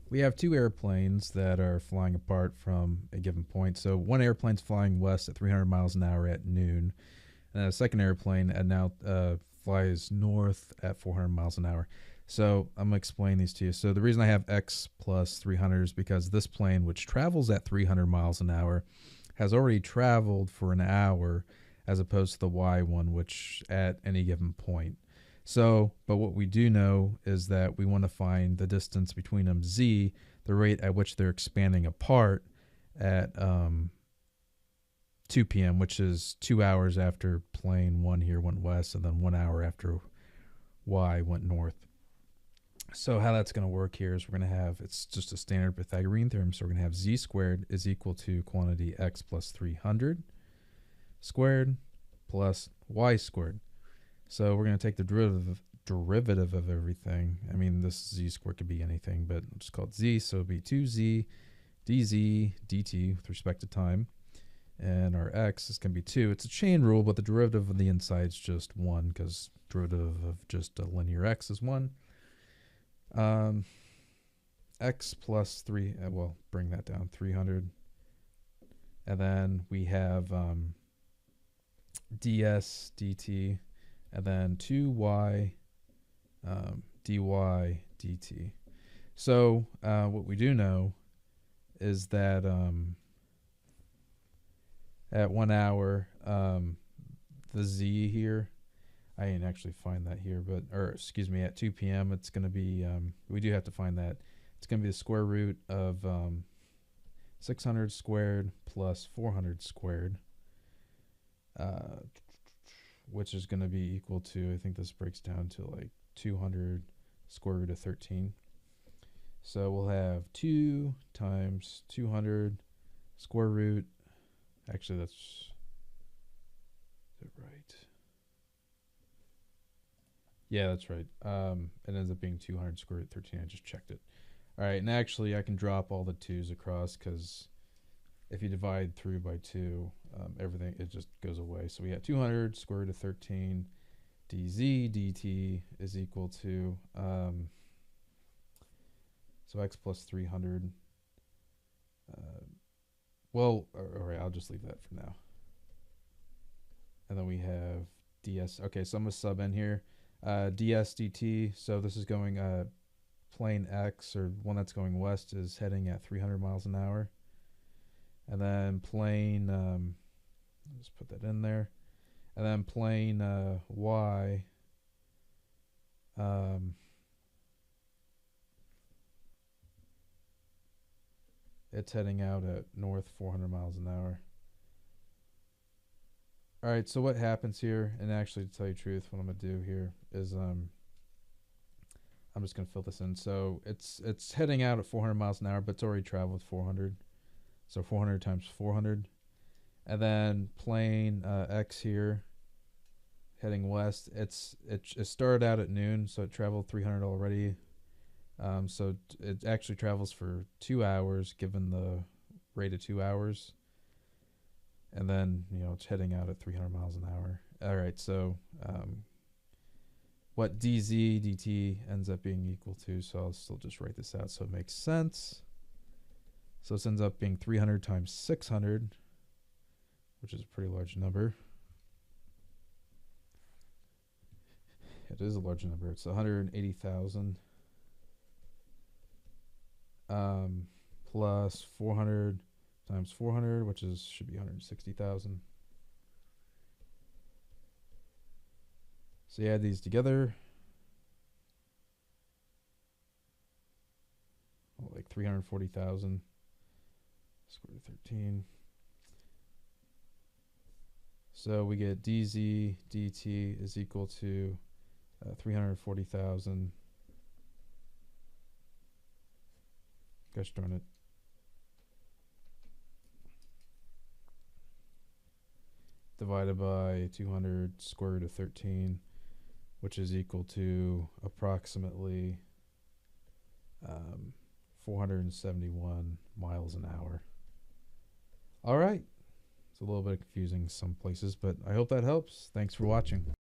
We have two airplanes that are flying apart from a given point. So one airplane's flying west at 300 miles an hour at noon, and a second airplane at now flies north at 400 miles an hour. So I'm gonna explain these to you. So the reason I have x plus 300 is because this plane, which travels at 300 miles an hour, has already traveled for an hour, as opposed to the y one, which at any given point. So, but what we do know is that we want to find the distance between them, z, the rate at which they're expanding apart at 2 p.m., which is 2 hours after plane one here went west, and then 1 hour after y went north. So how that's going to work here is we're going to have, it's just a standard Pythagorean theorem. So we're going to have z squared is equal to quantity x plus 300 squared plus y squared. So we're going to take the derivative of everything. I mean, this z squared could be anything, but I'll just call it z. So it'll be 2z dz dt with respect to time. And our x is going to be 2. It's a chain rule, but the derivative of the inside is just 1 because derivative of just a linear x is 1. X plus 3, well, bring that down, 300. And then we have ds dt, and then 2y dy dt. So what we do know is that at 1 hour, the z here, I didn't actually find that here, but, or excuse me, at 2 p.m. it's going to be, we do have to find that. It's going to be the square root of 600 squared plus 400 squared, which is going to be equal to, I think this breaks down to like 200 square root of 13. So we'll have 2 times 200 square root. Actually, that's, is it right? Yeah, that's right. It ends up being 200 square root of 13. I just checked it. All right, and actually I can drop all the 2's across because if you divide through by 2, everything, it just goes away. So we have 200 square root of 13 dz dt is equal to, so x plus 300. Well, all right, I'll just leave that for now. And then we have ds. Okay, so I'm going to sub in here. Ds dt, so this is going plane x, or one that's going west, is heading at 300 miles an hour. And then plane, just put that in there. And then plane y, it's heading out at north 400 miles an hour. All right, so what happens here, and actually to tell you the truth, what I'm going to do here is I'm just going to fill this in. So it's heading out at 400 miles an hour, but it's already traveled 400. So 400 times 400. And then plane x here, heading west. It started out at noon, so it traveled 300 already. So it actually travels for 2 hours, given the rate of 2 hours. And then, it's heading out at 300 miles an hour. All right, so what dz dt ends up being equal to, so I'll still just write this out so it makes sense. So this ends up being 300 times 600, which is a pretty large number. It is a large number. It's 180,000 plus 400 times 400, which should be 160,000. So you add these together, like 340,000 square root of 13. So we get dz dt is equal to 340,000. Gosh darn it. Divided by 200 square root of 13, which is equal to approximately 471 miles an hour. All right. It's a little bit confusing in some places, but I hope that helps. Thanks for watching.